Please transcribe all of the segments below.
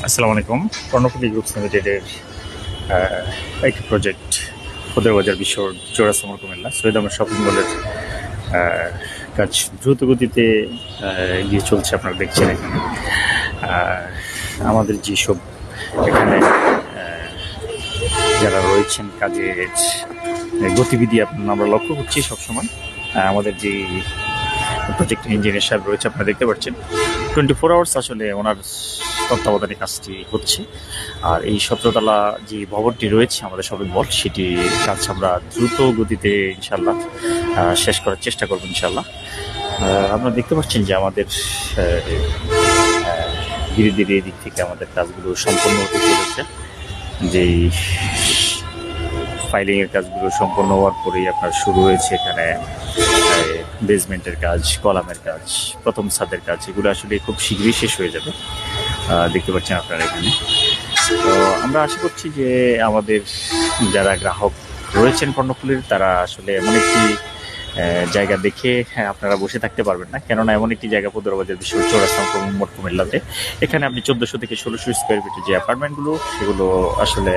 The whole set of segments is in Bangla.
আসসালামু আলাইকুম। কর্ণফুলী গ্রুপস লিমিটেডের একটি প্রজেক্ট ফতেরবাজার বিশ্ব চৌরাস্তা মোড় কুমিল্লা সৈয়দ আহমেদ শপিং মলের কাজ দ্রুত গতিতে এগিয়ে চলছে। আপনারা দেখছেন এখানে আমাদের যেসব এখানে যারা রয়েছেন কাজের গতিবিধি আমরা লক্ষ্য করছি সবসময়। আমাদের যে প্রজেক্ট ইঞ্জিনিয়ার সাহেব রয়েছে আপনারা দেখতে পাচ্ছেন 24 আওয়ার্স আসলে ওনার তত্ত্বাবধানে কাজটি হচ্ছে। আর এই 17 তলা যে ভবনটি রয়েছে আমাদের শপিং মল, সেটি কাজ আমরা দ্রুত গতিতে ইনশাল্লাহ শেষ করার চেষ্টা করবো ইনশাল্লাহ। আপনারা দেখতে পাচ্ছেন যে আমাদের ধীরে ধীরে এই দিক থেকে আমাদের কাজগুলো সম্পূর্ণ হতে চলেছে। যেই ফাইলিংয়ের কাজগুলো সম্পন্ন হওয়ার পরেই আপনার শুরু হয়েছে এখানে বেসমেন্টের কাজ, কলামের কাজ, প্রথম ছাদের কাজ, এগুলো আসলে খুব শীঘ্রই শেষ হয়ে যাবে। দেখতে পাচ্ছেন আপনারা এখানে। তো আমরা আশা করছি যে আমাদের যারা গ্রাহক রয়েছেন কর্ণফুলীর, তারা আসলে এমন একটি জায়গা দেখে আপনারা বসে থাকতে পারবেন না। কেননা এমন একটি জায়গা ফতেরবাজার বিশ্ব চৌরাস্তা মোড় কুমিল্লাতে, এখানে আপনি 1400 থেকে 1600 স্কোয়ার ফিটের যে অ্যাপার্টমেন্টগুলো, সেগুলো আসলে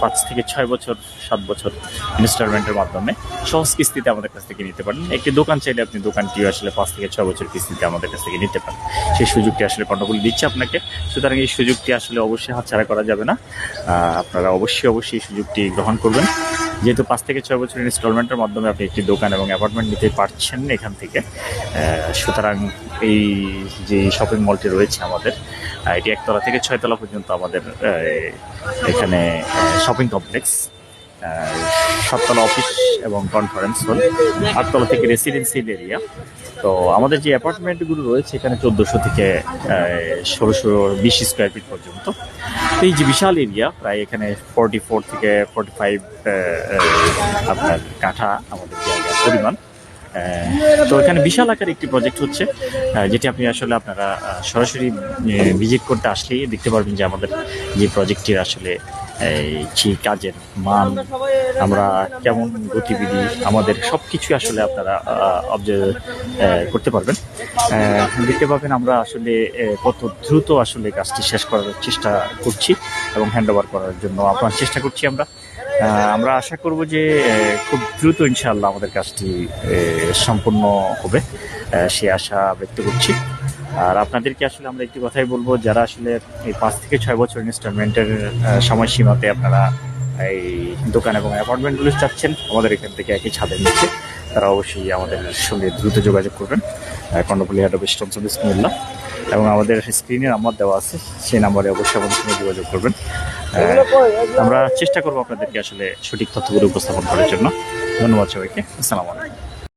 5 থেকে 6 বছর 7 বছর ইনস্টলমেন্টের মাধ্যমে সহজ কিস্তিতে আমাদের কাছ থেকে নিতে পারেন। একটি দোকান চাইলে আপনি দোকানটিও আসলে 5 থেকে 6 বছর কিস্তিতে আমাদের কাছ থেকে নিতে পারেন। সেই সুযোগটি আসলে কর্ণফুলী দিচ্ছে আপনাকে। সুতরাং এই সুযোগটি আসলে অবশ্যই হাতছাড়া করা যাবে না। আপনারা অবশ্যই এই সুযোগটি গ্রহণ করবেন। যেহেতু 5 থেকে 6 বছর ইনস্টলমেন্টের মাধ্যমে আপনি একটি দোকান এবং অ্যাপার্টমেন্ট নিতে পারছেন এখান থেকে। সুতরাং এই যে শপিং মলটি রয়েছে আমাদের, এটি 1 তলা থেকে 6 তলা পর্যন্ত আমাদের এখানে শপিং কমপ্লেক্স। 7 তলা অফিস এবং কনফারেন্স হল, 8 তলা থেকে রেসিডেন্সিয়াল এরিয়া। তো আমাদের যে অ্যাপার্টমেন্টগুলো রয়েছে এখানে 1400 থেকে 1620 স্কোয়ার ফিট পর্যন্ত। এই যে বিশাল এরিয়া, প্রায় এখানে 44 থেকে 45 আপনার কাঠা আমাদের জায়গা পরিমাণ। তো এখানে বিশাল আকার একটি প্রজেক্ট হচ্ছে, যেটি আপনি আসলে আপনারা সরাসরি ভিজিট করতে আসলেই দেখতে পারবেন যে আমাদের যে প্রজেক্টটির আসলে যে কাজের মান, আমরা কেমন গতিবিধি, আমাদের সব কিছুই আসলে আপনারা অবজার্ভ করতে পারবেন, দেখতে পাবেন আমরা আসলে কত দ্রুত আসলে কাজটি শেষ করার চেষ্টা করছি এবং হ্যান্ড ওভার করার জন্য আপনার চেষ্টা করছি। আমরা আশা করব যে খুব দ্রুত ইনশাআল্লাহ আমাদের কাজটি সম্পূর্ণ হবে, সে আশা ব্যক্ত করছি। আর আপনাদেরকে আসলে আমরা একটি কথাই বলবো, যারা আসলে এই 5 থেকে 6 বছর ইনস্টলমেন্টের সময়সীমাতে আপনারা এই দোকান এবং অ্যাপার্টমেন্টগুলো চাচ্ছেন আমাদের এখান থেকে একই ছাদের নিচে, তারা অবশ্যই আমাদের সঙ্গে দ্রুত যোগাযোগ করবেন। কর্ণফুলী হেড অফিস কুমিল্লা, এবং আমাদের স্ক্রিনে নাম্বার দেওয়া আছে, সেই নাম্বারে অবশ্যই আমাদের সঙ্গে যোগাযোগ করবেন। আমরা চেষ্টা করবো আপনাদেরকে আসলে সঠিক তথ্যগুলো উপস্থাপন করার জন্য। ধন্যবাদ সবাইকে। আসসালামু আলাইকুম।